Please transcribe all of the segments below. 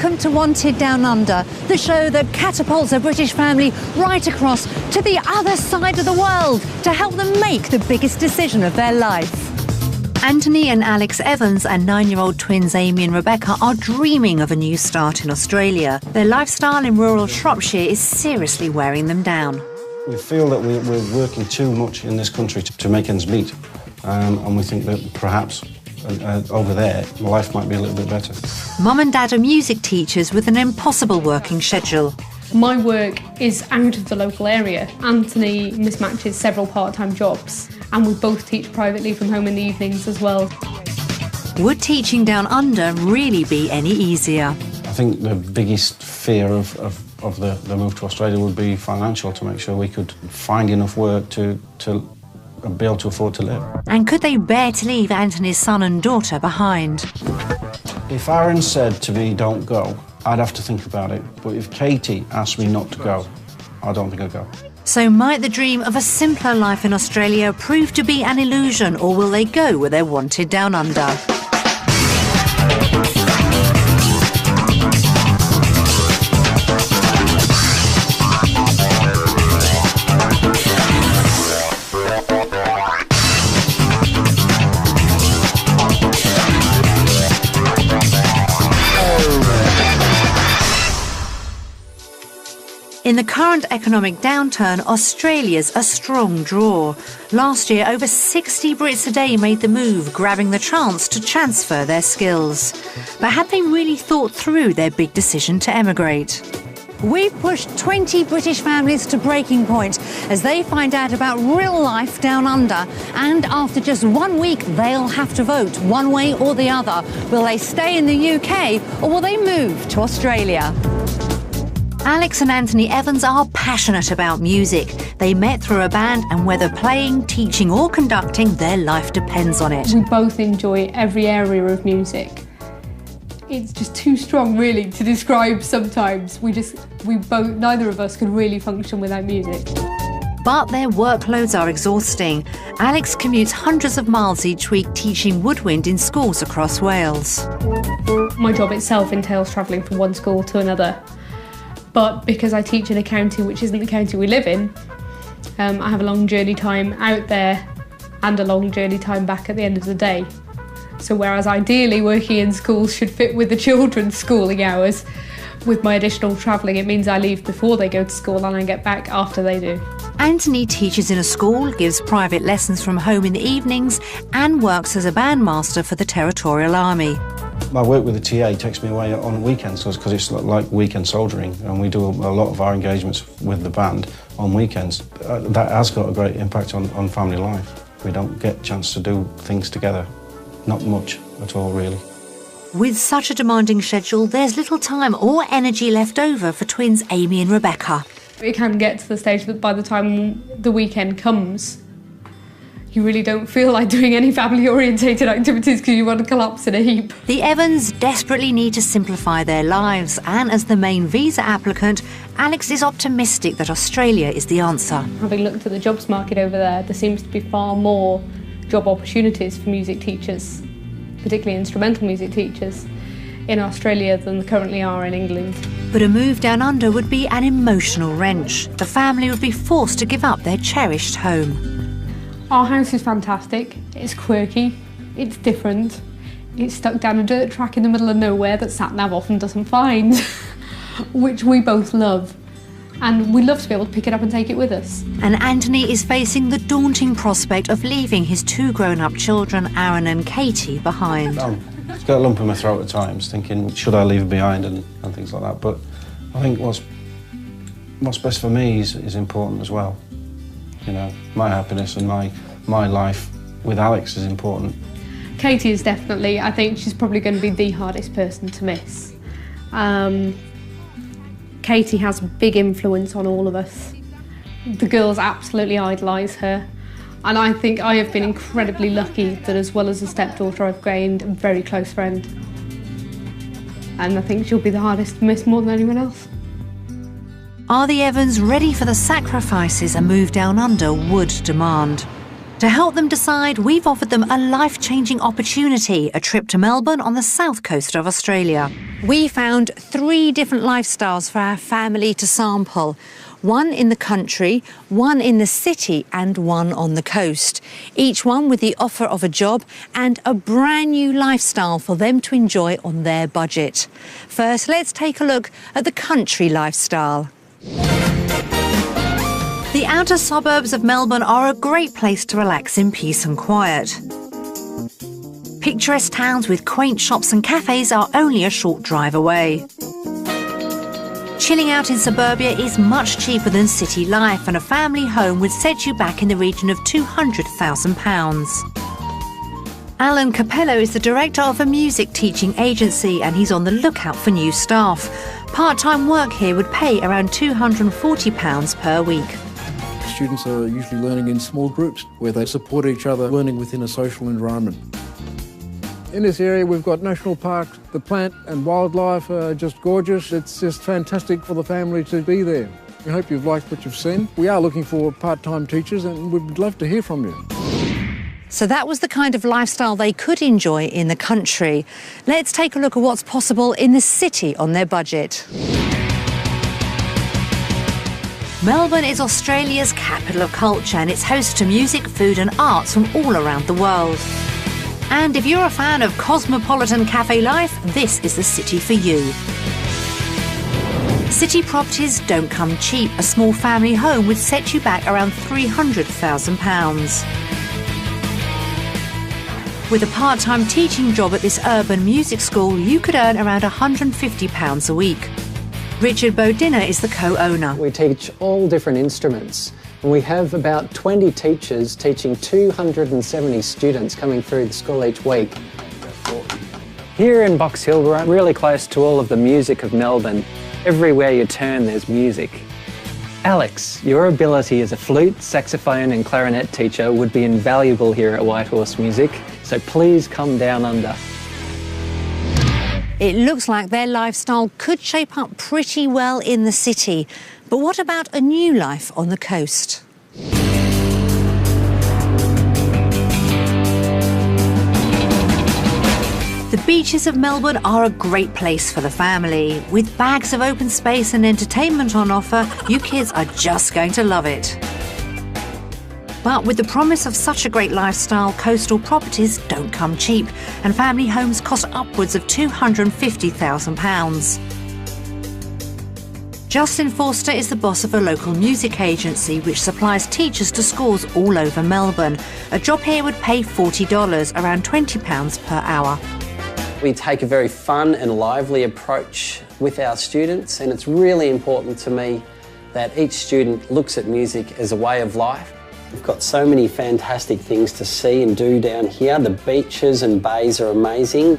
Welcome to Wanted Down Under, the show that catapults a British family right across to the other side of the world to help them make the biggest decision of their life. Anthony and Alex Evans and 9-year-old twins Amy and Rebecca are dreaming of a new start in Australia. Their lifestyle in rural Shropshire is seriously wearing them down. We feel that we're working too much in this country to make ends meet, and we think that perhaps over there life might be a little bit better. Mum and Dad are music teachers with an impossible working schedule. My work is out of the local area. Anthony mismatches several part-time jobs, and we both teach privately from home in the evenings as well. Would teaching down under really be any easier? I think the biggest fear of the move to Australia would be financial, to make sure we could find enough work to be able to afford to live. And could they bear to leave Anthony's son and daughter behind? If Aaron said to me, don't go, I'd have to think about it. But if Katie asked me not to go, I don't think I'd go. So might the dream of a simpler life in Australia prove to be an illusion, or will they go where they're wanted down under? In the current economic downturn, Australia's a strong draw. Last year, over 60 Brits a day made the move, grabbing the chance to transfer their skills. But had they really thought through their big decision to emigrate? We've pushed 20 British families to breaking point as they find out about real life down under. And after just 1 week, they'll have to vote one way or the other. Will they stay in the UK or will they move to Australia? Alex and Anthony Evans are passionate about music. They met through a band, and whether playing, teaching or conducting, their life depends on it. We both enjoy every area of music. It's just too strong, really, to describe sometimes. Neither of us could really function without music. But their workloads are exhausting. Alex commutes hundreds of miles each week teaching woodwind in schools across Wales. My job itself entails travelling from one school to another. But because I teach in a county which isn't the county we live in, I have a long journey time out there and a long journey time back at the end of the day. So whereas ideally working in schools should fit with the children's schooling hours, with my additional travelling it means I leave before they go to school and I get back after they do. Anthony teaches in a school, gives private lessons from home in the evenings and works as a bandmaster for the Territorial Army. My work with the TA takes me away on weekends because it's like weekend soldiering, and we do a lot of our engagements with the band on weekends. That has got a great impact on family life. We don't get a chance to do things together. Not much at all, really. With such a demanding schedule, there's little time or energy left over for twins Amy and Rebecca. It can get to the stage that by the time the weekend comes, you really don't feel like doing any family-orientated activities because you want to collapse in a heap. The Evans desperately need to simplify their lives, and as the main visa applicant, Alex is optimistic that Australia is the answer. Having looked at the jobs market over there seems to be far more job opportunities for music teachers, particularly instrumental music teachers, in Australia than there currently are in England. But a move down under would be an emotional wrench. The family would be forced to give up their cherished home. Our house is fantastic, it's quirky, it's different, it's stuck down a dirt track in the middle of nowhere that sat-nav often doesn't find, which we both love. And we love to be able to pick it up and take it with us. And Anthony is facing the daunting prospect of leaving his two grown-up children, Aaron and Katie, behind. It's got a lump in my throat at times, thinking, should I leave it behind and things like that. But I think what's best for me is important as well. You know, my happiness and my life with Alex is important. Katie is definitely, I think she's probably going to be the hardest person to miss. Katie has a big influence on all of us. The girls absolutely idolise her. And I think I have been incredibly lucky that as well as a stepdaughter, I've gained a very close friend. And I think she'll be the hardest to miss more than anyone else. Are the Evans ready for the sacrifices a move down under would demand? To help them decide, we've offered them a life-changing opportunity, a trip to Melbourne on the south coast of Australia. We found 3 different lifestyles for our family to sample. One in the country, one in the city and one on the coast. Each one with the offer of a job and a brand new lifestyle for them to enjoy on their budget. First, let's take a look at the country lifestyle. The outer suburbs of Melbourne are a great place to relax in peace and quiet. Picturesque towns with quaint shops and cafes are only a short drive away. Chilling out in suburbia is much cheaper than city life, and a family home would set you back in the region of £200,000. Alan Capello is the director of a music teaching agency, and he's on the lookout for new staff. Part-time work here would pay around £240 per week. Students are usually learning in small groups where they support each other, learning within a social environment. In this area we've got national parks, the plant and wildlife are just gorgeous. It's just fantastic for the family to be there. We hope you've liked what you've seen. We are looking for part-time teachers and we'd love to hear from you. So that was the kind of lifestyle they could enjoy in the country. Let's take a look at what's possible in the city on their budget. Melbourne is Australia's capital of culture, and it's host to music, food and arts from all around the world. And if you're a fan of cosmopolitan cafe life, this is the city for you. City properties don't come cheap. A small family home would set you back around £300,000. With a part-time teaching job at this urban music school, you could earn around £150 a week. Richard Bodiner is the co-owner. We teach all different instruments, and we have about 20 teachers teaching 270 students coming through the school each week. Here in Box Hill, we're really close to all of the music of Melbourne. Everywhere you turn, there's music. Alex, your ability as a flute, saxophone and clarinet teacher would be invaluable here at Whitehorse Music, so please come down under. It looks like their lifestyle could shape up pretty well in the city. But what about a new life on the coast? The beaches of Melbourne are a great place for the family. With bags of open space and entertainment on offer, you kids are just going to love it. But with the promise of such a great lifestyle, coastal properties don't come cheap, and family homes cost upwards of £250,000. Justin Forster is the boss of a local music agency which supplies teachers to schools all over Melbourne. A job here would pay $40, around £20 per hour. We take a very fun and lively approach with our students, and it's really important to me that each student looks at music as a way of life. We've got so many fantastic things to see and do down here. The beaches and bays are amazing.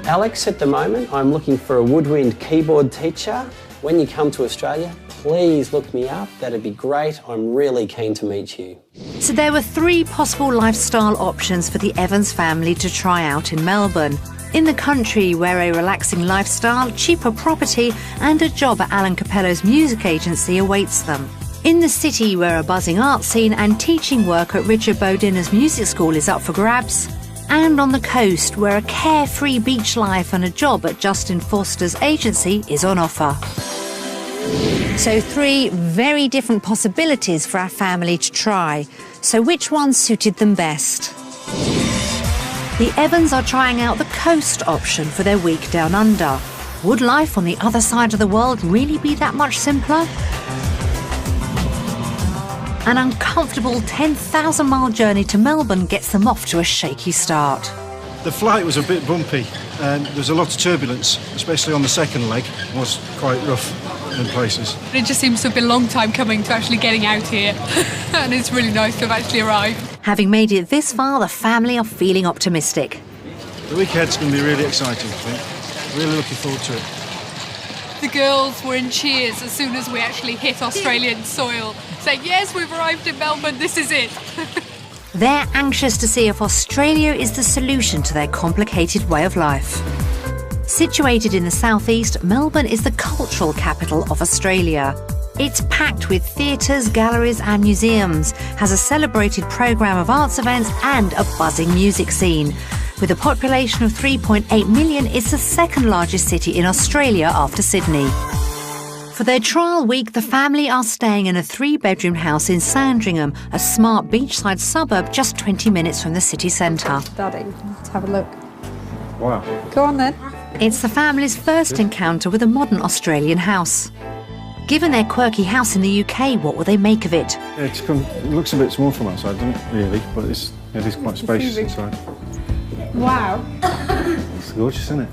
Alex, at the moment, I'm looking for a woodwind keyboard teacher. When you come to Australia, please look me up. That'd be great. I'm really keen to meet you. So there were 3 possible lifestyle options for the Evans family to try out in Melbourne. In the country, where a relaxing lifestyle, cheaper property and a job at Alan Capello's music agency awaits them. In the city, where a buzzing art scene and teaching work at Richard Bodiner's music school is up for grabs. And on the coast, where a carefree beach life and a job at Justin Forster's agency is on offer. So 3 very different possibilities for our family to try. So which one suited them best? The Evans are trying out the coast option for their week down under. Would life on the other side of the world really be that much simpler? An uncomfortable 10,000-mile journey to Melbourne gets them off to a shaky start. The flight was a bit bumpy and there was a lot of turbulence, especially on the second leg. It was quite rough in places. It just seems to have been a long time coming to actually getting out here, and it's really nice to have actually arrived. Having made it this far, the family are feeling optimistic. The weekend's going to be really exciting, I think. Really looking forward to it. The girls were in cheers as soon as we actually hit Australian soil, saying, yes, we've arrived in Melbourne, this is it. They're anxious to see if Australia is the solution to their complicated way of life. Situated in the southeast, Melbourne is the cultural capital of Australia. It's packed with theatres, galleries and museums, has a celebrated programme of arts events and a buzzing music scene. With a population of 3.8 million, it's the second largest city in Australia after Sydney. For their trial week, the family are staying in a 3-bedroom house in Sandringham, a smart beachside suburb just 20 minutes from the city centre. Daddy, let's have a look. Wow. Go on then. It's the family's first encounter with a modern Australian house. Given their quirky house in the UK, what will they make of it? Yeah, it looks a bit small from outside, doesn't it, really? But it is quite spacious inside. Wow. It's gorgeous, isn't it?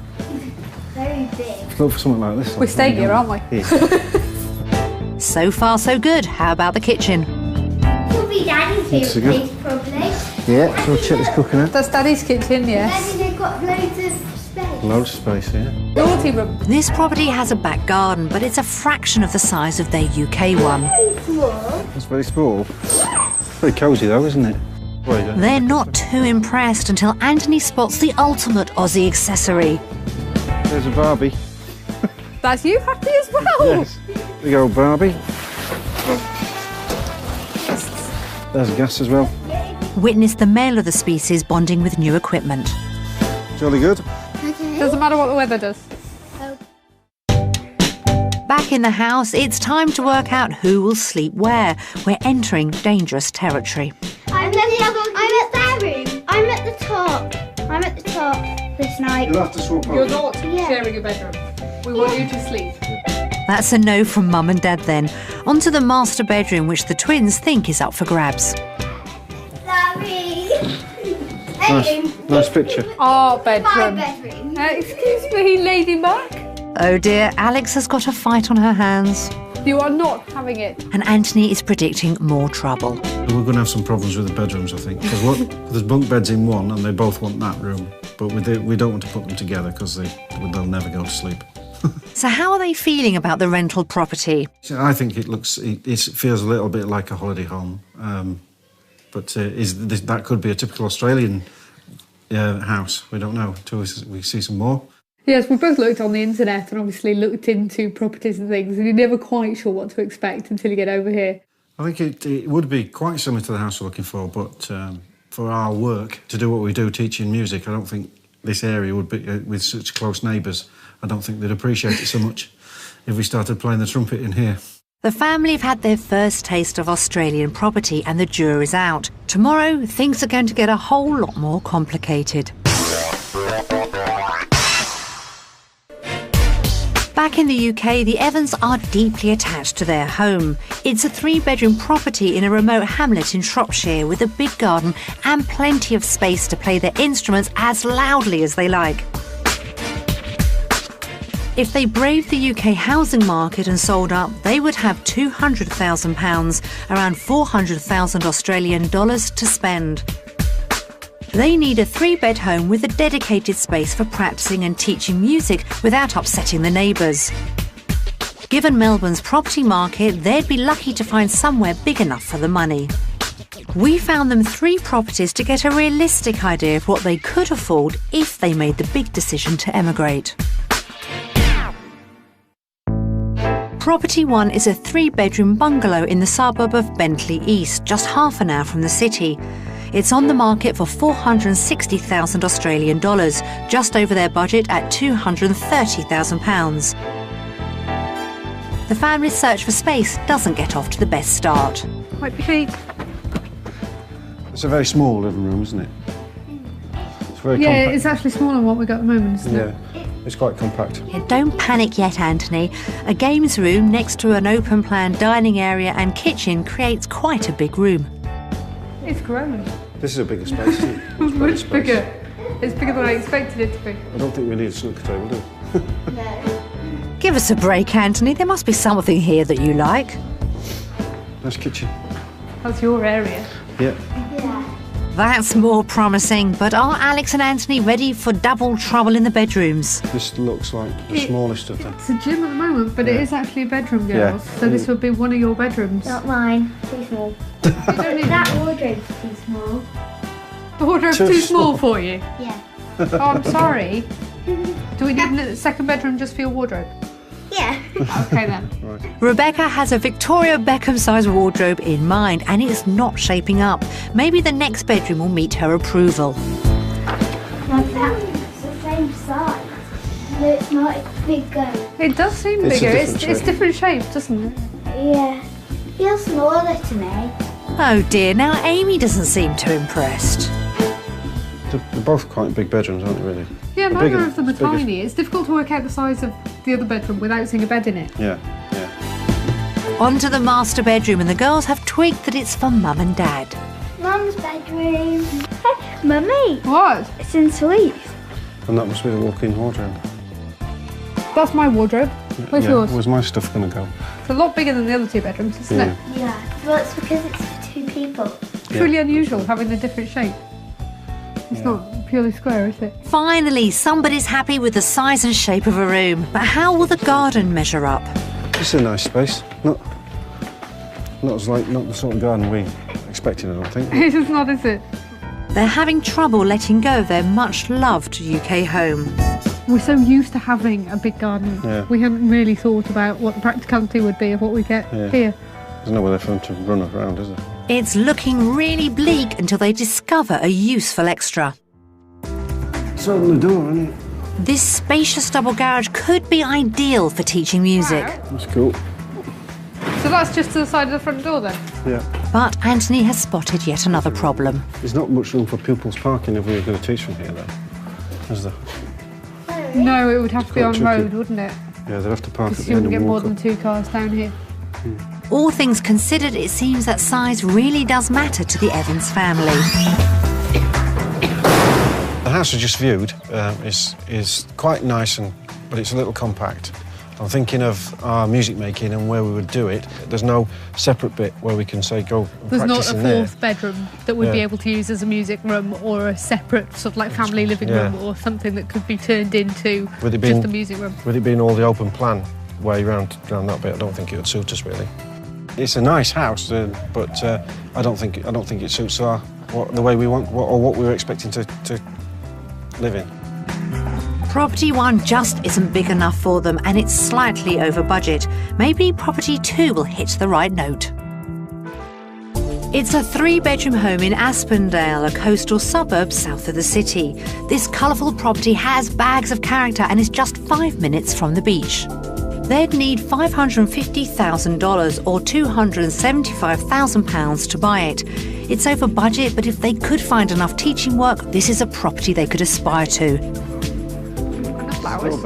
Very big. Look for something like this. We're staying here, aren't we? Yeah. So far, so good. How about the kitchen? Probably Daddy's Looks favourite good. place, probably. Yeah, so check this cooking out. That's Daddy's kitchen, yes. Daddy, they've got loads of space. Loads of space here. Naughty room. This property has a back garden, but it's a fraction of the size of their UK one. Very small. It's very small. Very cosy though, isn't it? They're not too impressed until Anthony spots the ultimate Aussie accessory. There's a Barbie. That's you happy as well? Yes. Big old Barbie. There's gas as well. Witness the male of the species bonding with new equipment. Jolly good. Okay. Doesn't matter what the weather does. Back in the house, it's time to work out who will sleep where. We're entering dangerous territory. I'm at the room. I'm at the top. I'm at the top this night. You'll have to swap You're over. not Yeah. sharing a bedroom. We want you to sleep. That's a no from Mum and Dad then. On to the master bedroom, which the twins think is up for grabs. Sorry. Nice picture. Our My bedroom. bedroom. Excuse me, ladybug. Oh dear, Alex has got a fight on her hands. You are not having it. And Anthony is predicting more trouble. We're going to have some problems with the bedrooms, I think. Because there's bunk beds in one and they both want that room. But we don't want to put them together because they'll never go to sleep. So how are they feeling about the rental property? So I think it feels a little bit like a holiday home. But that could be a typical Australian house. We don't know until we see some more. Yes, we both looked on the internet and obviously looked into properties and things, and you're never quite sure what to expect until you get over here. I think it would be quite similar to the house we're looking for, but for our work, to do what we do, teaching music, I don't think this area would be, with such close neighbours, I don't think they'd appreciate it so much if we started playing the trumpet in here. The family have had their first taste of Australian property and the jury's out. Tomorrow, things are going to get a whole lot more complicated. Back in the UK, the Evans are deeply attached to their home. It's a 3-bedroom property in a remote hamlet in Shropshire with a big garden and plenty of space to play their instruments as loudly as they like. If they braved the UK housing market and sold up, they would have £200,000, around 400,000 Australian dollars to spend. They need a 3-bed home with a dedicated space for practicing and teaching music without upsetting the neighbours. Given Melbourne's property market, they'd be lucky to find somewhere big enough for the money. We found them 3 properties to get a realistic idea of what they could afford if they made the big decision to emigrate. Property 1 is a 3-bedroom bungalow in the suburb of Bentley East, just half an hour from the city. It's on the market for 460,000 Australian dollars, just over their budget at £230,000. The family's search for space doesn't get off to the best start. Wipe your feet. It's a very small living room, isn't it? It's very Yeah, compact. it's actually smaller than what we got at the moment, isn't it? Yeah, it's quite compact. Yeah, don't panic yet, Anthony. A games room next to an open-plan dining area and kitchen creates quite a big room. It's grown. This is a bigger space, isn't it? It's better Much space. bigger. It's bigger than I expected it to be. I don't think we need a snooker table, do we? No. Give us a break, Anthony. There must be something here that you like. Nice kitchen. That's your area. Yeah. Yeah. That's more promising, but are Alex and Anthony ready for double trouble in the bedrooms? This looks like the smallest of them. It's a gym at the moment, but it Yeah. is actually a bedroom, Yeah. girls. So this would be one of your bedrooms. Not mine. Too small. You don't need That wardrobe's too small. the wardrobe's Too too small small. for you. Yeah. Oh, I'm sorry. Do we need a second bedroom just for your wardrobe? Yeah. Okay then. Rebecca has a Victoria Beckham-sized wardrobe in mind, and it's not shaping up. Maybe the next bedroom will meet her approval. Like that. It's the same size. No, it's not. It's bigger. It does seem It's a bigger. different It's shape. different shape, doesn't it? Yeah. Feels smaller to me. Oh dear, now Amy doesn't seem too impressed. They're both quite big bedrooms, aren't they, really? Yeah, The neither bigger- of them are it's bigger. tiny. It's difficult to work out the size of the other bedroom without seeing a bed in it. Yeah, yeah. Onto the master bedroom, and the girls have twigged that it's for Mum and Dad. Mum's bedroom. Hey, Mummy. What? It's in suite. And that must be the walk-in wardrobe. That's my wardrobe. Where's Yeah, yours? where's my stuff going to go? It's a lot bigger than the other two bedrooms, isn't Yeah. it? Yeah. Well, it's because it's for 2 people. It's really unusual having the different shape. It's not purely square, is it? Finally, somebody's happy with the size and shape of a room. But how will the garden measure up? It's a nice space. Not the sort of garden we expected, I don't think. It's not, is it? They're having trouble letting go of their much-loved UK home. We're so used to having a big garden. Yeah. We haven't really thought about what the practicality would be of what we get Yeah. here. There's nowhere for them to run around, is there? It's looking really bleak until they discover a useful extra. It's open the door, isn't it? This spacious double garage could be ideal for teaching music. That's cool. So that's just to the side of the front door then? Yeah. But Anthony has spotted yet another problem. There's not much room for pupils parking if we were going to teach from here, though. Is there? No, it would have to be quite on tricky. road, wouldn't it? Yeah, they'd have to park at Because the you end wouldn't and get more walk than up. 2 cars down here. All things considered, it seems that size really does matter to the Evans family. The house I just viewed is quite nice, but it's a little compact. I'm thinking of our music making and where we would do it. There's no separate bit where we can say go and There's not practice a in there. 4th bedroom that we'd be Yeah. able to use as a music room or a separate sort of like family living Yeah. room or something that could be turned into With it just being- a music room. With it being all the open plan way round that bit, I don't think it would suit us really. It's a nice house, but I don't think it suits the way we want or what we were expecting to live in. Property 1 just isn't big enough for them, and it's slightly over budget. Maybe Property 2 will hit the right note. It's a 3-bedroom home in Aspendale, a coastal suburb south of the city. This colourful property has bags of character and is just 5 minutes from the beach. They'd need $550,000 or £275,000 to buy it. It's over budget, but if they could find enough teaching work, this is a property they could aspire to. Flowers.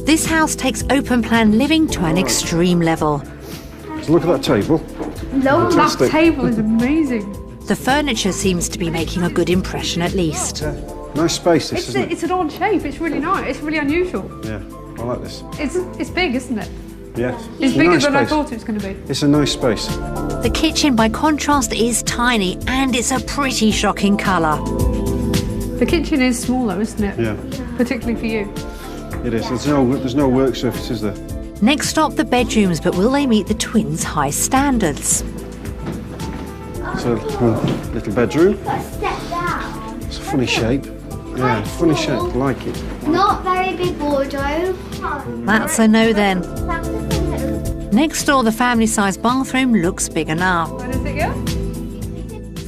This house takes open plan living to an extreme level. So look at that table. No, that Fantastic. table is amazing. The furniture seems to be making a good impression at least. Nice space, this, isn't it? It's an odd shape. It's really nice. It's really unusual. Yeah, I like this. It's big, isn't it? Yeah. It's a bigger nice than I space. thought it was going to be. It's a nice space. The kitchen, by contrast, is tiny and it's a pretty shocking colour. The kitchen is smaller, isn't it? Yeah, Particularly for you. it is. There's no work surface, is there? Next stop, the bedrooms, but will they meet the twins' high standards? It's a little bedroom. Got to step down. It's a funny shape. Yeah, funny shape. I like it. Not very big wardrobe. That's a no then. That's the thing that Next door, the family-sized bathroom looks big enough. Where does it go?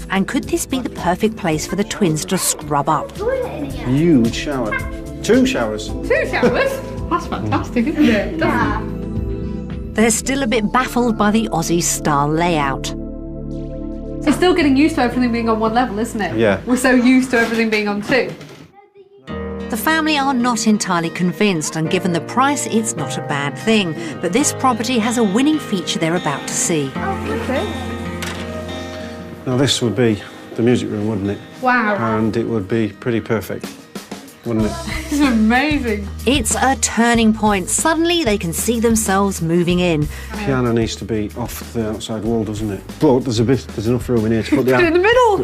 And could this be the perfect place for the twins to scrub up? toilet in here. Huge shower. 2 showers. 2 showers? That's fantastic, isn't it? Yeah. They're still a bit baffled by the Aussie-style layout. It's still getting used to everything being on 1 level, isn't it? Yeah. We're so used to everything being on 2. The family are not entirely convinced, and given the price, it's not a bad thing. But this property has a winning feature they're about to see. Now this would be the music room, wouldn't it? Wow. And it would be pretty perfect, wouldn't it? This is amazing. It's a turning point. Suddenly, they can see themselves moving in. Piano needs to be off the outside wall, doesn't it? But there's enough room in here to put the Put it in the middle.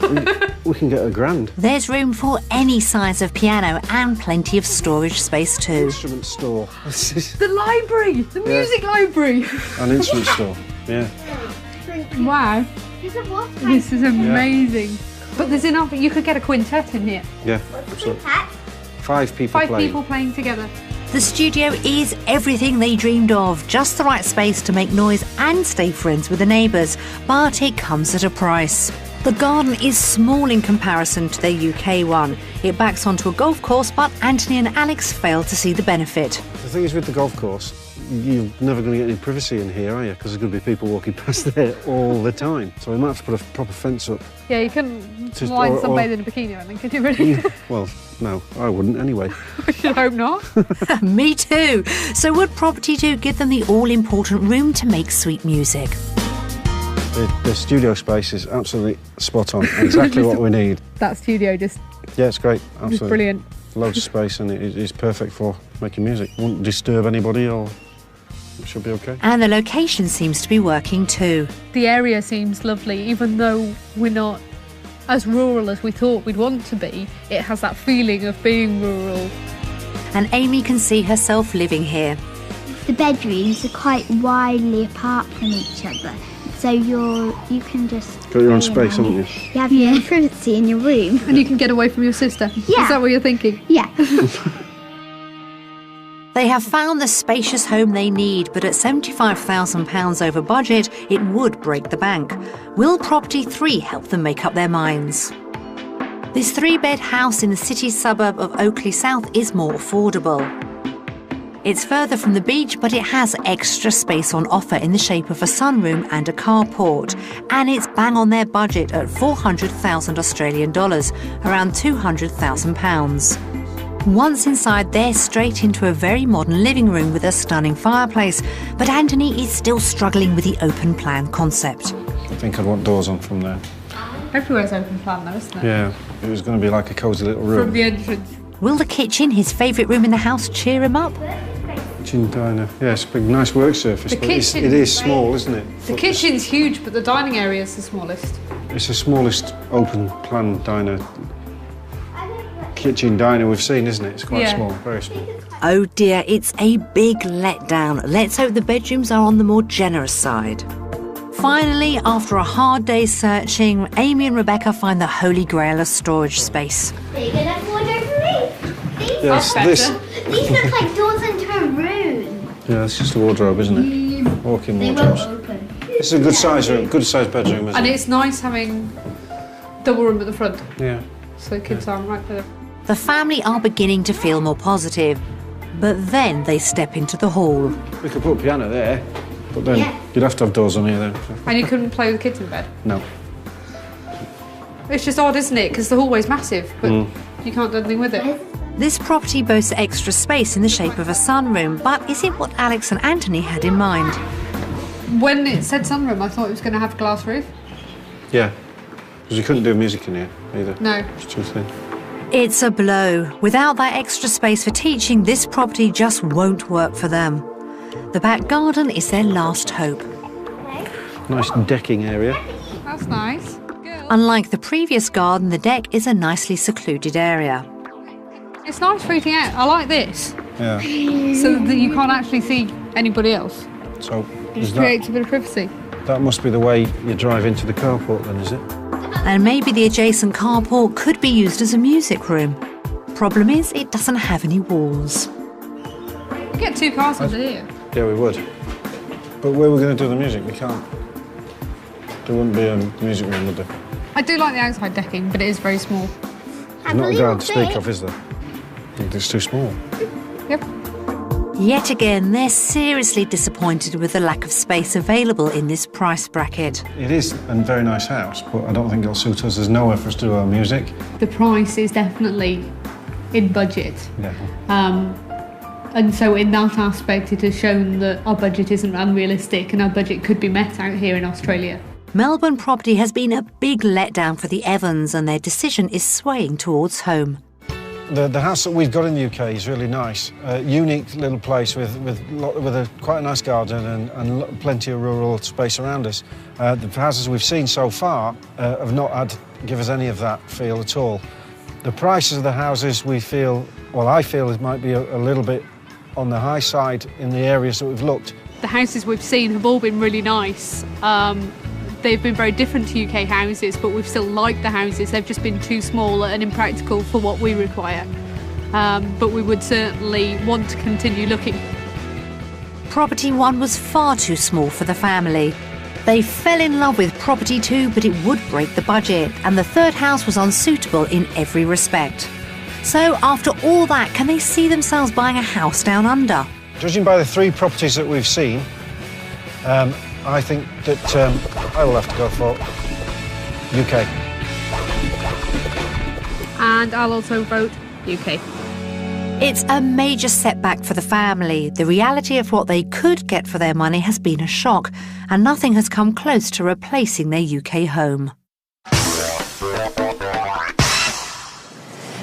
We can get $1,000. There's room for any size of piano and plenty of storage space too. Instrument store. The library. The music library. An instrument store. Yeah. Wow. There's a water This is amazing. But there's enough. You could get a quintet in here. Yeah. Absolutely. pack. 5 people 5 playing. people playing together. The studio is everything they dreamed of, just the right space to make noise and stay friends with the neighbours, but it comes at a price. The garden is small in comparison to their UK one. It backs onto a golf course, but Anthony and Alex fail to see the benefit. The thing is with the golf course, you're never going to get any privacy in here, are you? Because there's going to be people walking past there all the time. So we might have to put a proper fence up. Yeah, you couldn't line sunbathe in a bikini or anything, could you really? Well, no, I wouldn't anyway. I should hope not. Me too. So would Property 2 give them the all-important room to make sweet music? The studio space is absolutely spot on, exactly what we need. That studio just Yeah, it's great, absolutely. just brilliant. Loads of space and it is perfect for making music. Won't disturb anybody or it should be okay. And the location seems to be working too. The area seems lovely, even though we're not as rural as we thought we'd want to be. It has that feeling of being rural. And Amy can see herself living here. The bedrooms are quite widely apart from each other, so you can just Got your own play space, around. haven't you? You have your own privacy in your room. And you can get away from your sister. Yeah. Is that what you're thinking? Yeah. They have found the spacious home they need, but at £75,000 over budget, it would break the bank. Will Property 3 help them make up their minds? This 3-bed house in the city suburb of Oakley South is more affordable. It's further from the beach, but it has extra space on offer in the shape of a sunroom and a carport. And it's bang on their budget at 400,000 Australian dollars, around £200,000. Once inside, they're straight into a very modern living room with a stunning fireplace. But Anthony is still struggling with the open plan concept. I think I'd want doors on from there. Everywhere's open plan though, isn't it? Yeah, it was going to be like a cosy little room. From the entrance. Will the kitchen, his favourite room in the house, cheer him up? Kitchen diner. Yeah, it's a big, nice work surface, The but kitchen- it is small, isn't it? The kitchen's huge, but the dining area is the smallest. It's the smallest open plan diner, kitchen diner we've seen, isn't it? It's quite Yeah. small, very small. Oh dear, it's a big letdown. Let's hope the bedrooms are on the more generous side. Finally, after a hard day's searching, Amy and Rebecca find the holy grail of storage space. Are you going to have one over me? These, Yes, this. these look like doors into a room. Yeah, it's just a wardrobe, isn't it? Walk-in They won't wardrobes. open. It's a good size room, good size bedroom, isn't And it? it's nice having double room at the front, Yeah. so the kids aren't right there. The family are beginning to feel more positive, but then they step into the hall. We could put a piano there, but then Yeah. you'd have to have doors on here then. And you couldn't play with the kids in bed. No. It's just odd, isn't it? Because the hallway's massive, but you can't do anything with it. This property boasts extra space in the shape of a sunroom, but is it what Alex and Anthony had in mind? When it said sunroom, I thought it was going to have a glass roof. Yeah. Because you couldn't do music in here either. No. It's too thin. It's a blow. Without that extra space for teaching, this property just won't work for them. The back garden is their last hope. Nice decking area. That's nice. Good. Unlike the previous garden, the deck is a nicely secluded area. It's nice for eating out. I like this, Yeah. so that you can't actually see anybody else. So It is just creates a bit of privacy. that must be the way you drive into the carport then, is it? And maybe the adjacent carport could be used as a music room. Problem is, it doesn't have any walls. You get 2 cars under here. Yeah, we would. But where we're going to do the music, we can't. There wouldn't be a music room, would there? I do like the outside decking, but it is very small. There's not a garden to speak of, is there? I think it's too small. Yep. Yet again, they're seriously disappointed with the lack of space available in this price bracket. It is a very nice house, but I don't think it'll suit us. There's nowhere for us to do our music. The price is definitely in budget. Yeah. And so in that aspect, it has shown that our budget isn't unrealistic and our budget could be met out here in Australia. Melbourne property has been a big letdown for the Evans, and their decision is swaying towards home. The house that we've got in the UK is really nice. A unique little place with quite a nice garden and plenty of rural space around us. The houses we've seen so far have not give us any of that feel at all. The prices of the houses I feel it might be a little bit on the high side in the areas that we've looked. The houses we've seen have all been really nice. They've been very different to UK houses, but we've still liked the houses. They've just been too small and impractical for what we require. but we would certainly want to continue looking. Property 1 was far too small for the family. They fell in love with property 2, but it would break the budget, and the third house was unsuitable in every respect. So after all that, can they see themselves buying a house down under? Judging by the 3 properties that we've seen, I think that I will have to go for UK. And I'll also vote UK. It's a major setback for the family. The reality of what they could get for their money has been a shock, and nothing has come close to replacing their UK home.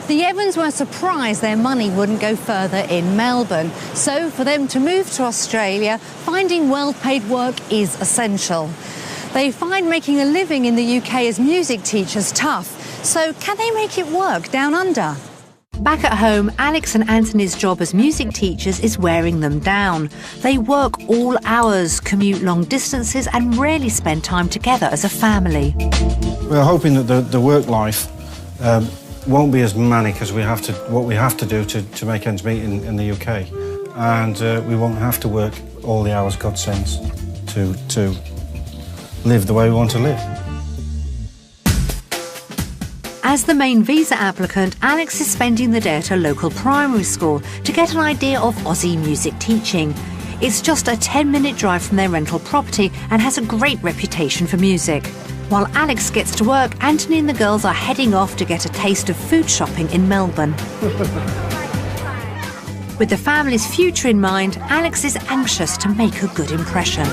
The Evans were surprised their money wouldn't go further in Melbourne. So for them to move to Australia, finding well-paid work is essential. They find making a living in the UK as music teachers tough. So can they make it work down under? Back at home, Alex and Anthony's job as music teachers is wearing them down. They work all hours, commute long distances and rarely spend time together as a family. We're hoping that the work life won't be as manic as what we have to do to make ends meet in the UK. And we won't have to work all the hours God sends to live the way we want to live. As the main visa applicant, Alex is spending the day at a local primary school to get an idea of Aussie music teaching. It's just a 10-minute drive from their rental property and has a great reputation for music. While Alex gets to work, Anthony and the girls are heading off to get a taste of food shopping in Melbourne. With the family's future in mind, Alex is anxious to make a good impression.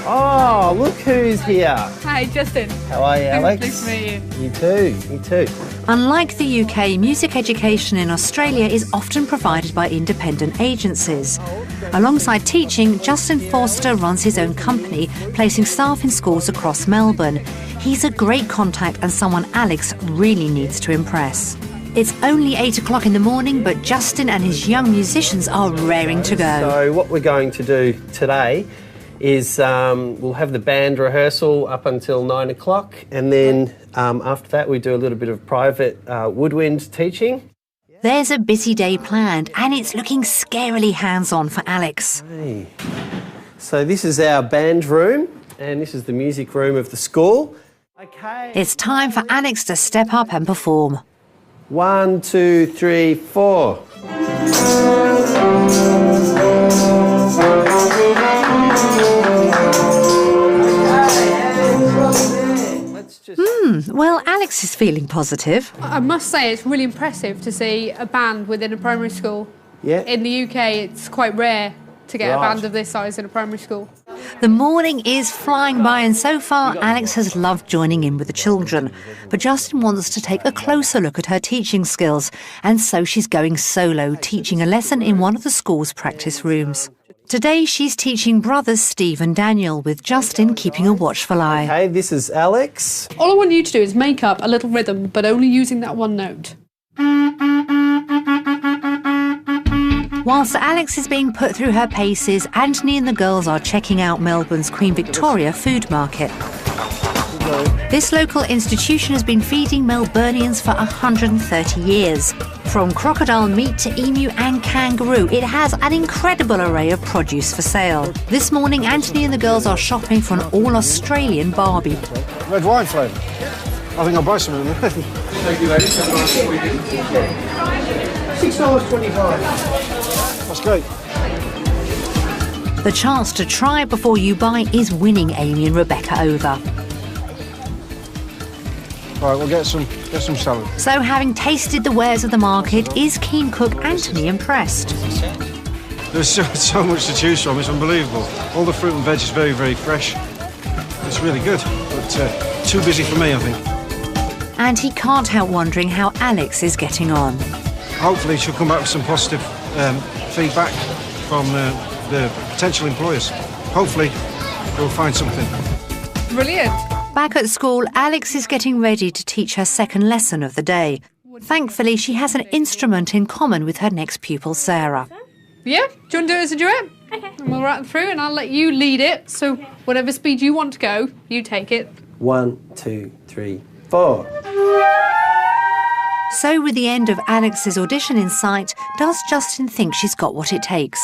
Oh, look who's here. Hi, Justin. How are you, Alex? Nice to meet you. You too, me too. Unlike the UK, music education in Australia is often provided by independent agencies. Alongside teaching, Justin Forster runs his own company, placing staff in schools across Melbourne. He's a great contact and someone Alex really needs to impress. It's only 8 o'clock in the morning, but Justin and his young musicians are raring to go. So what we're going to do today is we'll have the band rehearsal up until 9 o'clock, and then after that we do a little bit of private woodwind teaching. There's a busy day planned, and it's looking scarily hands-on for Alex. Hey. So this is our band room, and this is the music room of the school. Okay. It's time for Alex to step up and perform. 1, 2, 3, 4. Well, Alex is feeling positive. I must say it's really impressive to see a band within a primary school. Yeah. In the UK, it's quite rare to get a band of this size in a primary school. The morning is flying by, and so far Alex has loved joining in with the children. But Justin wants to take a closer look at her teaching skills, and so she's going solo, teaching a lesson in one of the school's practice rooms. Today she's teaching brothers Steve and Daniel, with Justin keeping a watchful eye. Okay, this is Alex. All I want you to do is make up a little rhythm, but only using that one note. Whilst Alex is being put through her paces, Anthony and the girls are checking out Melbourne's Queen Victoria food market. This local institution has been feeding Melburnians for 130 years. From crocodile meat to emu and kangaroo, it has an incredible array of produce for sale. This morning, Anthony and the girls are shopping for an all-Australian barbie. Red wine flavour? I think I'll buy some of them. Thank you, ladies. Have a nice weekend. $6.25. That's great. The chance to try before you buy is winning Amy and Rebecca over. Right, we'll get some salad. So, having tasted the wares of the market, is keen cook Anthony impressed? There's so much to choose from, it's unbelievable. All the fruit and veg is very, very fresh. It's really good, but too busy for me, I think. And he can't help wondering how Alex is getting on. Hopefully she'll come back with some positive feedback from the potential employers. Hopefully we'll find something. Brilliant. Back at school, Alex is getting ready to teach her second lesson of the day. Thankfully, she has an instrument in common with her next pupil, Sarah. Yeah? Do you want to do it as a duet? Okay. And we'll write through and I'll let you lead it. So whatever speed you want to go, you take it. 1, 2, 3, 4. So with the end of Alex's audition in sight, does Justin think she's got what it takes?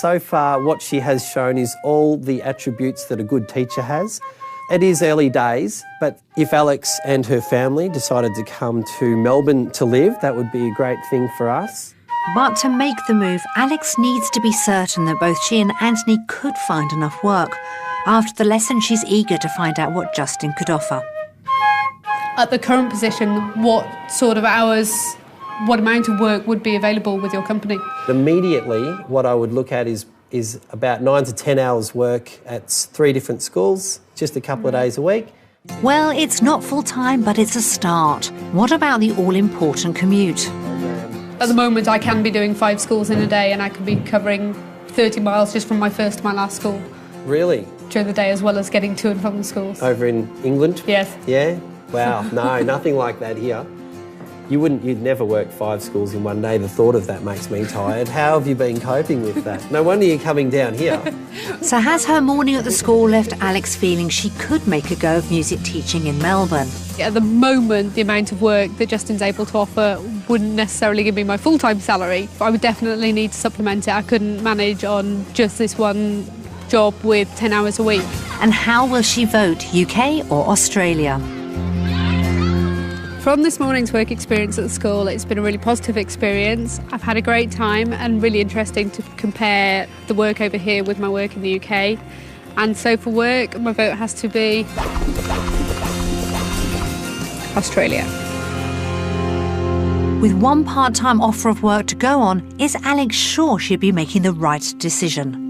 So far, what she has shown is all the attributes that a good teacher has. It is early days, but if Alex and her family decided to come to Melbourne to live, that would be a great thing for us. But to make the move, Alex needs to be certain that both she and Anthony could find enough work. After the lesson, she's eager to find out what Justin could offer. At the current position, what sort of hours, what amount of work would be available with your company? Immediately, what I would look at is about 9 to 10 hours work at 3 different schools, just a couple of days a week. Well, it's not full-time, but it's a start. What about the all-important commute? At the moment, I can be doing 5 schools in a day, and I could be covering 30 miles just from my first to my last school. Really? During the day, as well as getting to and from the schools. Over in England? Yes. Yeah? Wow, no, nothing like that here. You'd never work 5 schools in one day. The thought of that makes me tired. How have you been coping with that? No wonder you're coming down here. So has her morning at the school left Alex feeling she could make a go of music teaching in Melbourne? At the moment, the amount of work that Justin's able to offer wouldn't necessarily give me my full-time salary. I would definitely need to supplement it. I couldn't manage on just this one job with 10 hours a week. And how will she vote, UK or Australia? From this morning's work experience at the school, it's been a really positive experience. I've had a great time and really interesting to compare the work over here with my work in the UK. And so for work, my vote has to be Australia. With one part-time offer of work to go on, is Alex sure she'd be making the right decision?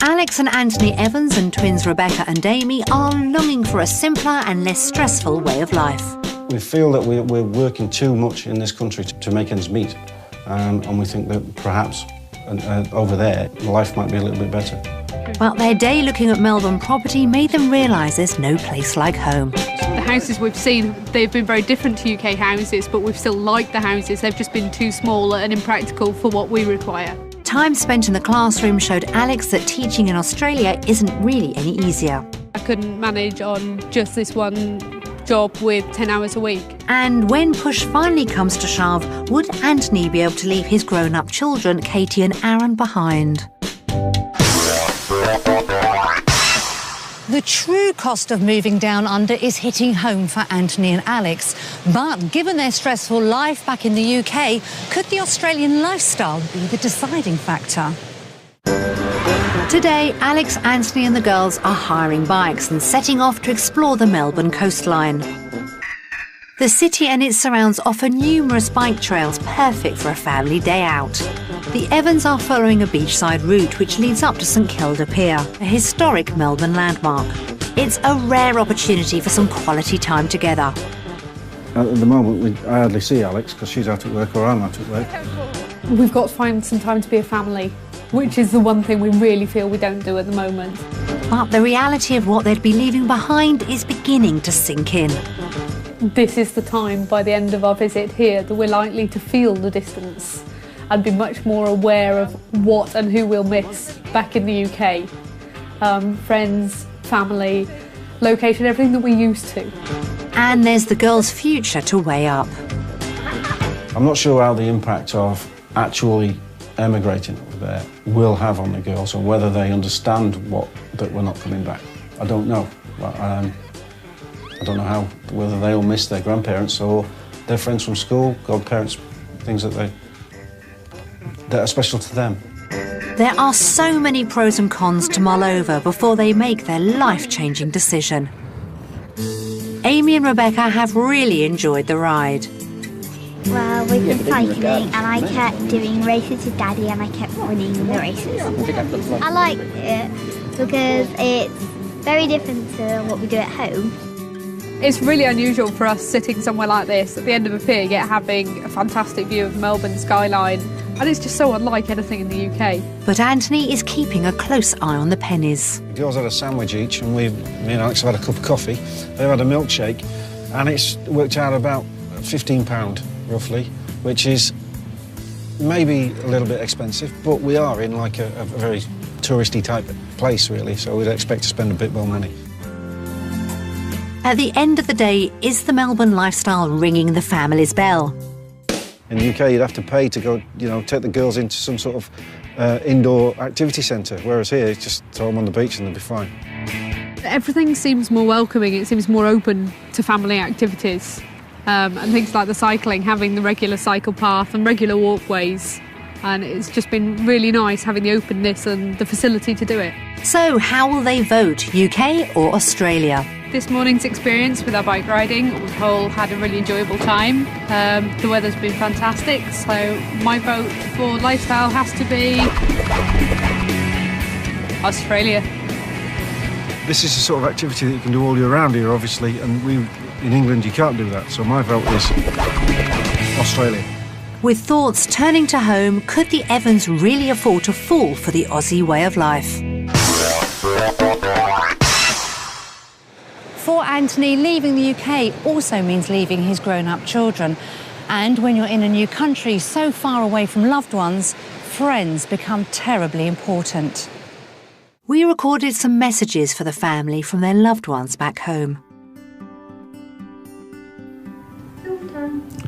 Alex and Anthony Evans and twins Rebecca and Amy are longing for a simpler and less stressful way of life. We feel that we're working too much in this country to make ends meet, and we think that perhaps over there life might be a little bit better. But their day looking at Melbourne property made them realise there's no place like home. The houses we've seen, they've been very different to UK houses, but we've still liked the houses. They've just been too small and impractical for what we require. Time spent in the classroom showed Alex that teaching in Australia isn't really any easier. I couldn't manage on just this one job with 10 hours a week. And when push finally comes to shove, would Anthony be able to leave his grown-up children, Katie and Aaron, behind? The true cost of moving down under is hitting home for Anthony and Alex. But given their stressful life back in the UK, could the Australian lifestyle be the deciding factor? Today, Alex, Anthony and the girls are hiring bikes and setting off to explore the Melbourne coastline. The city and its surrounds offer numerous bike trails perfect for a family day out. The Evans are following a beachside route which leads up to St Kilda Pier, a historic Melbourne landmark. It's a rare opportunity for some quality time together. At the moment, I hardly see Alex because she's out at work or I'm out at work. We've got to find some time to be a family, which is the one thing we really feel we don't do at the moment. But the reality of what they'd be leaving behind is beginning to sink in. This is the time, by the end of our visit here, that we're likely to feel the distance and be much more aware of what and who we'll miss back in the UK. Friends, family, location, everything that we used to. And there's the girls' future to weigh up. I'm not sure how the impact of actually emigrating over there will have on the girls, or whether they understand that we're not coming back. I don't know. But, I don't know whether they'll miss their grandparents or their friends from school, godparents, things that are special to them. There are so many pros and cons to mull over before they make their life-changing decision. Amy and Rebecca have really enjoyed the ride. Well, we've been cycling and I kept doing races with Daddy and I kept winning the races. I liked it because it's very different to what we do at home. It's really unusual for us sitting somewhere like this at the end of a pier, yet having a fantastic view of Melbourne skyline, and it's just so unlike anything in the UK. But Anthony is keeping a close eye on the pennies. The girls had a sandwich each, and me and Alex have had a cup of coffee. They've had a milkshake, and it's worked out about £15 roughly, which is maybe a little bit expensive, but we are in like a very touristy type place really, so we'd expect to spend a bit more money. At the end of the day, is the Melbourne lifestyle ringing the family's bell? In the UK, you'd have to pay to go, take the girls into some sort of indoor activity centre, whereas here, it's just throw them on the beach and they'll be fine. Everything seems more welcoming, it seems more open to family activities. And things like the cycling, having the regular cycle path and regular walkways. And it's just been really nice having the openness and the facility to do it. So how will they vote, UK or Australia? This morning's experience with our bike riding, we've all had a really enjoyable time. The weather's been fantastic, so my vote for lifestyle has to be Australia. This is the sort of activity that you can do all year round here, obviously, and in England you can't do that, so my vote is Australia. With thoughts turning to home, could the Evans really afford to fall for the Aussie way of life? For Anthony, leaving the UK also means leaving his grown-up children. And when you're in a new country so far away from loved ones, friends become terribly important. We recorded some messages for the family from their loved ones back home.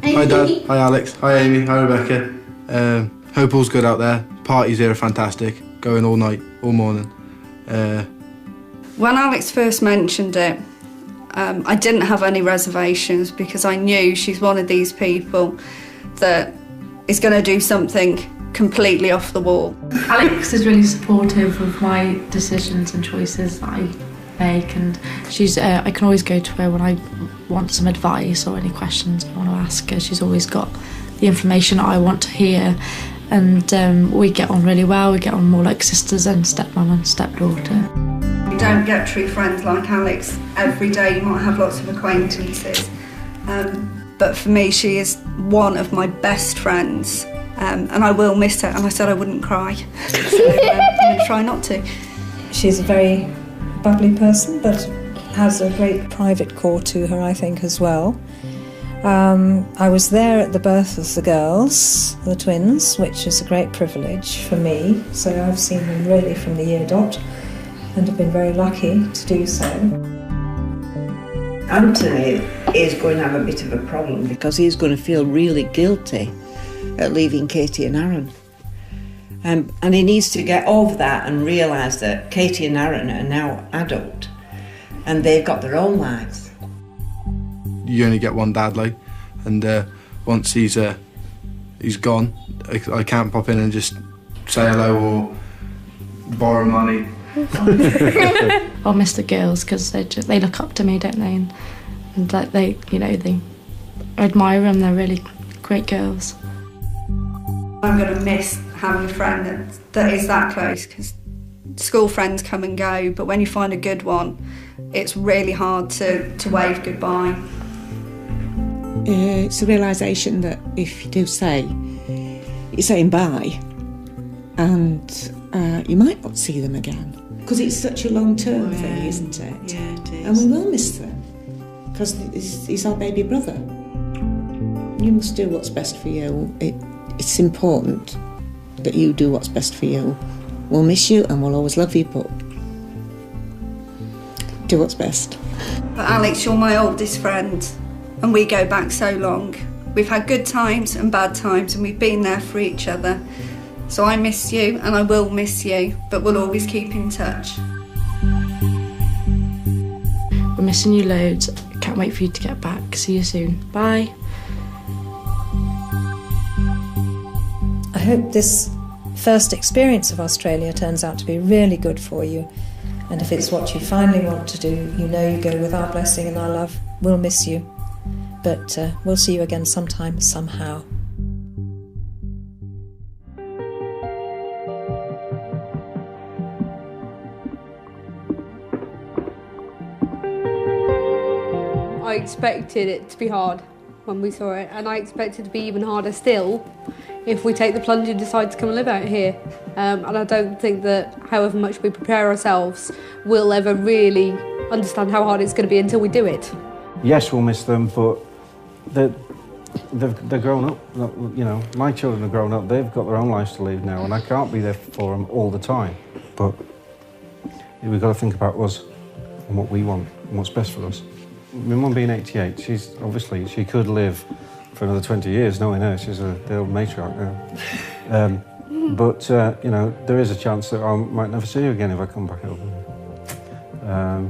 Hi Dad, hi Alex, hi Amy, hi Rebecca. Hope all's good out there. Parties here are fantastic. Going all night, all morning. When Alex first mentioned it, I didn't have any reservations because I knew she's one of these people that is going to do something completely off the wall. Alex is really supportive of my decisions and choices that I make, and she's I can always go to her when I want some advice or any questions I want to ask her. She's always got the information I want to hear, and we get on really well. We get on more like sisters and stepmom and stepdaughter. You don't get true friends like Alex every day. You might have lots of acquaintances, but for me she is one of my best friends, and I will miss her, and I said I wouldn't cry, so I'm going to try not to. She's a very bubbly person, but has a great private core to her, I think, as well. I was there at the birth of the girls, the twins, which is a great privilege for me, so I've seen them really from the year dot and have been very lucky to do so. Anthony is going to have a bit of a problem because he's going to feel really guilty at leaving Katie and Aaron. And he needs to get over that and realise that Katie and Aaron are now adult and they've got their own lives. You only get one dad, like, and once he's gone, I can't pop in and just say hello or borrow money. I'll miss the girls because they look up to me, don't they? And like they admire them. They're really great girls. I'm going to miss having a friend that is that close, because school friends come and go, but when you find a good one, it's really hard to wave goodbye. It's a realisation that if you do say, you're saying bye, and you might not see them again, because it's such a long-term thing, isn't it? Yeah, it is. And we will miss them, because he's our baby brother. You must do what's best for you. It's important that you do what's best for you. We'll miss you and we'll always love you, but do what's best. But Alex, you're my oldest friend, and we go back so long. We've had good times and bad times, and we've been there for each other. So I miss you, and I will miss you, but we'll always keep in touch. We're missing you loads. Can't wait for you to get back. See you soon. Bye. I hope this first experience of Australia turns out to be really good for you. And if it's what you finally want to do, you know you go with our blessing and our love. We'll miss you. But we'll see you again sometime, somehow. I expected it to be hard when we saw it, and I expect it to be even harder still if we take the plunge and decide to come and live out here. And I don't think that however much we prepare ourselves, we'll ever really understand how hard it's going to be until we do it. Yes, we'll miss them, but they're grown up. You know, my children are grown up. They've got their own lives to lead now, and I can't be there for them all the time. But we've got to think about us and what we want and what's best for us. My mum being 88, she's obviously, she could live for another 20 years, knowing her, she's the old matriarch now. But, you know, there is a chance that I might never see her again if I come back over.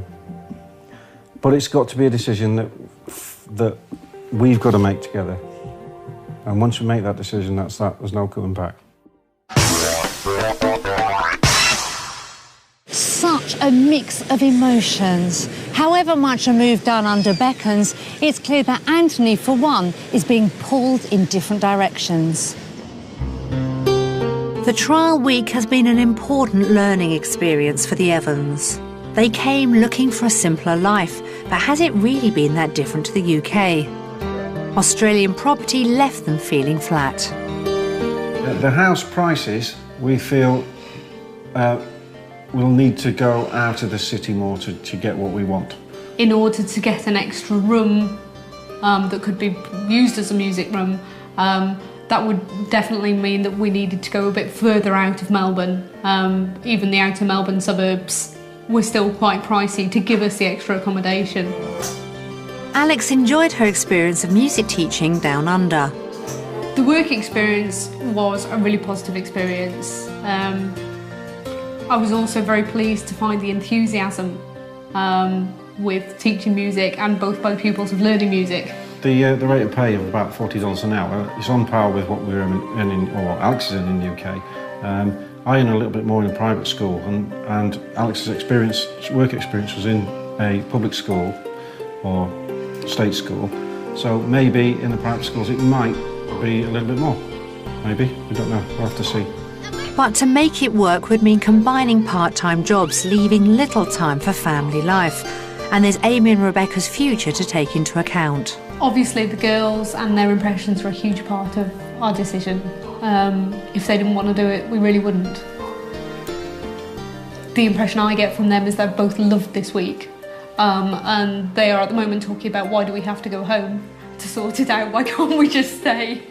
But it's got to be a decision that we've got to make together. And once we make that decision, that's that. There's no coming back. Such a mix of emotions. However much a move down under beckons, it's clear that Anthony, for one, is being pulled in different directions. The trial week has been an important learning experience for the Evans. They came looking for a simpler life, but has it really been that different to the UK? Australian property left them feeling flat. The house prices, we feel, we'll need to go out of the city more to get what we want. In order to get an extra room that could be used as a music room, that would definitely mean that we needed to go a bit further out of Melbourne. Even the outer Melbourne suburbs were still quite pricey to give us the extra accommodation. Alex enjoyed her experience of music teaching down under. The work experience was a really positive experience. I was also very pleased to find the enthusiasm with teaching music and both by the pupils of learning music. The rate of pay of about $40 an hour is on par with what we're earning, or what Alex is earning in the UK. I earn a little bit more in a private school, and Alex's work experience was in a public school or state school. So maybe in the private schools it might be a little bit more. Maybe, we don't know, we'll have to see. But to make it work would mean combining part-time jobs, leaving little time for family life. And there's Amy and Rebecca's future to take into account. Obviously the girls and their impressions were a huge part of our decision. If they didn't want to do it, we really wouldn't. The impression I get from them is they've both loved this week. And they are at the moment talking about, why do we have to go home to sort it out? Why can't we just stay?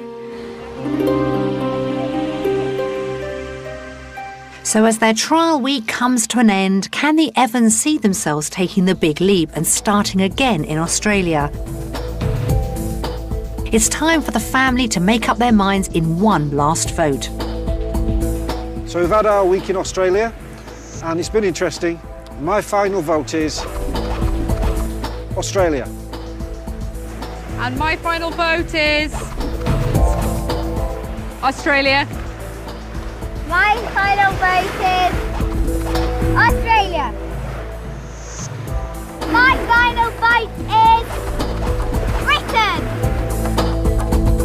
So as their trial week comes to an end, can the Evans see themselves taking the big leap and starting again in Australia? It's time for the family to make up their minds in one last vote. So we've had our week in Australia, and it's been interesting. My final vote is Australia. And my final vote is Australia. My final vote is Australia. My final vote is Britain.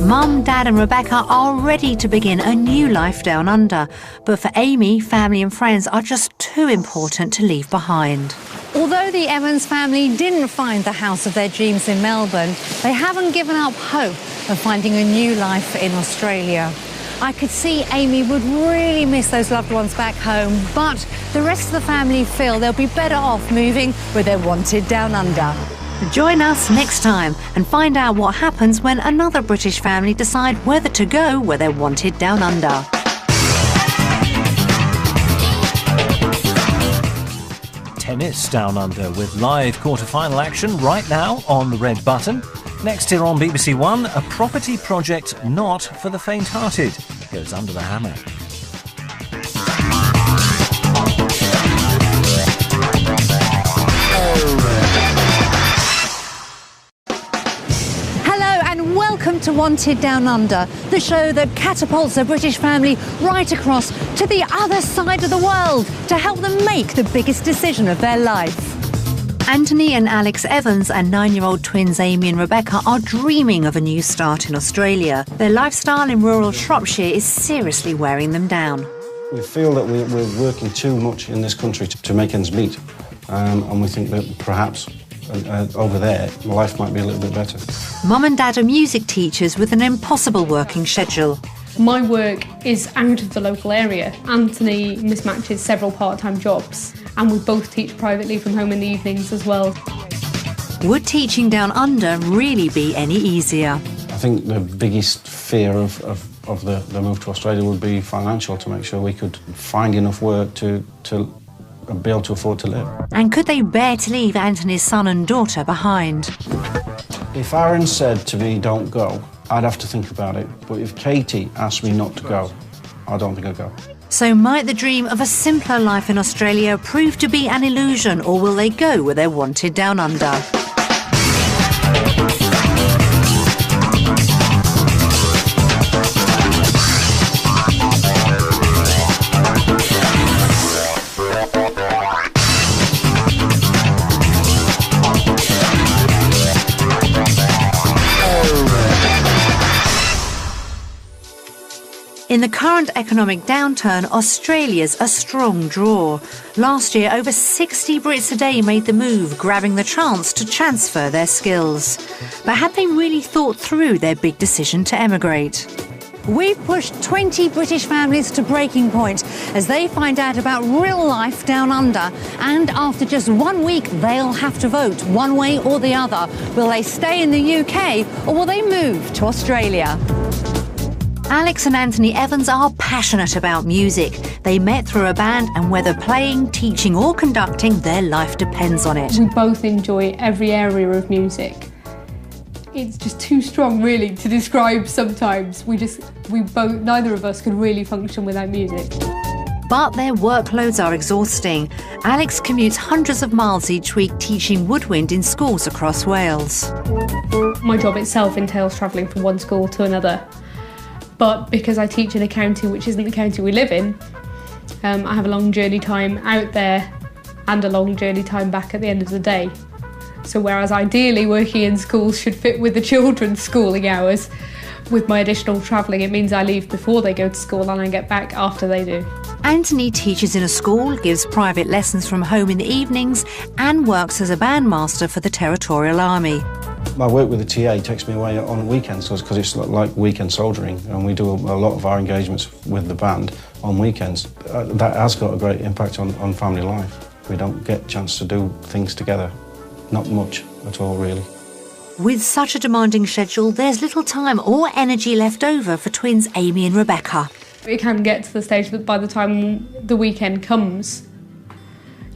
Mum, Dad and Rebecca are ready to begin a new life down under. But for Amy, family and friends are just too important to leave behind. Although the Evans family didn't find the house of their dreams in Melbourne, they haven't given up hope of finding a new life in Australia. I could see Amy would really miss those loved ones back home, but the rest of the family feel they'll be better off moving where they're wanted down under. Join us next time and find out what happens when another British family decide whether to go where they're wanted down under. Tennis down under with live quarter-final action right now on the red button. Next here on BBC One, a property project not for the faint-hearted goes under the hammer. Hello and welcome to Wanted Down Under, the show that catapults a British family right across to the other side of the world to help them make the biggest decision of their life. Anthony and Alex Evans and 9-year-old twins Amy and Rebecca are dreaming of a new start in Australia. Their lifestyle in rural Shropshire is seriously wearing them down. We feel that we're working too much in this country to make ends meet, and we think that perhaps over there life might be a little bit better. Mum and Dad are music teachers with an impossible working schedule. My work is out of the local area. Anthony mismatches several part-time jobs, and we both teach privately from home in the evenings as well. Would teaching down under really be any easier? I think the biggest fear of the move to Australia would be financial, to make sure we could find enough work to be able to afford to live. And could they bear to leave Anthony's son and daughter behind? If Aaron said to me, don't go, I'd have to think about it. But if Katie asked me not to go, I don't think I'd go. So might the dream of a simpler life in Australia prove to be an illusion, or will they go where they're wanted down under? In the current economic downturn, Australia's a strong draw. Last year, over 60 Brits a day made the move, grabbing the chance to transfer their skills. But had they really thought through their big decision to emigrate? We've pushed 20 British families to breaking point as they find out about real life down under. And after just 1 week, they'll have to vote one way or the other. Will they stay in the UK or will they move to Australia? Alex and Anthony Evans are passionate about music. They met through a band, and whether playing, teaching or conducting, their life depends on it. We both enjoy every area of music. It's just too strong, really, to describe sometimes. Neither of us could really function without music. But their workloads are exhausting. Alex commutes hundreds of miles each week teaching woodwind in schools across Wales. My job itself entails travelling from one school to another. But because I teach in a county which isn't the county we live in, I have a long journey time out there and a long journey time back at the end of the day. So whereas ideally working in schools should fit with the children's schooling hours, with my additional travelling it means I leave before they go to school and I get back after they do. Anthony teaches in a school, gives private lessons from home in the evenings and works as a bandmaster for the Territorial Army. My work with the TA takes me away on weekends because it's like weekend soldiering, and we do a lot of our engagements with the band on weekends. That has got a great impact on family life. We don't get a chance to do things together. Not much at all, really. With such a demanding schedule, there's little time or energy left over for twins Amy and Rebecca. It can get to the stage that by the time the weekend comes,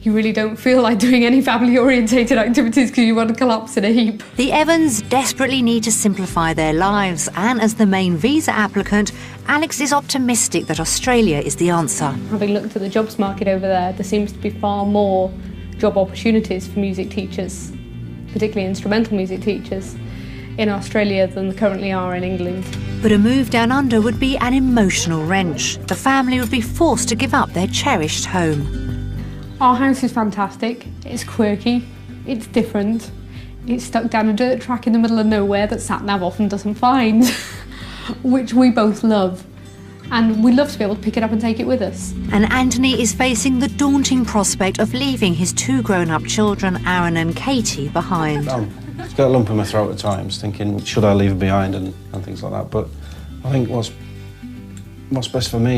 you really don't feel like doing any family-orientated activities because you want to collapse in a heap. The Evans desperately need to simplify their lives, and as the main visa applicant, Alex is optimistic that Australia is the answer. Having looked at the jobs market over there seems to be far more job opportunities for music teachers, particularly instrumental music teachers, in Australia than there currently are in England. But a move down under would be an emotional wrench. The family would be forced to give up their cherished home. Our house is fantastic, it's quirky, it's different, it's stuck down a dirt track in the middle of nowhere that sat-nav often doesn't find, which we both love. And we'd love to be able to pick it up and take it with us. And Anthony is facing the daunting prospect of leaving his two grown-up children, Aaron and Katie, behind. It's got a lump in my throat at times, thinking, should I leave her behind and things like that. But I think what's best for me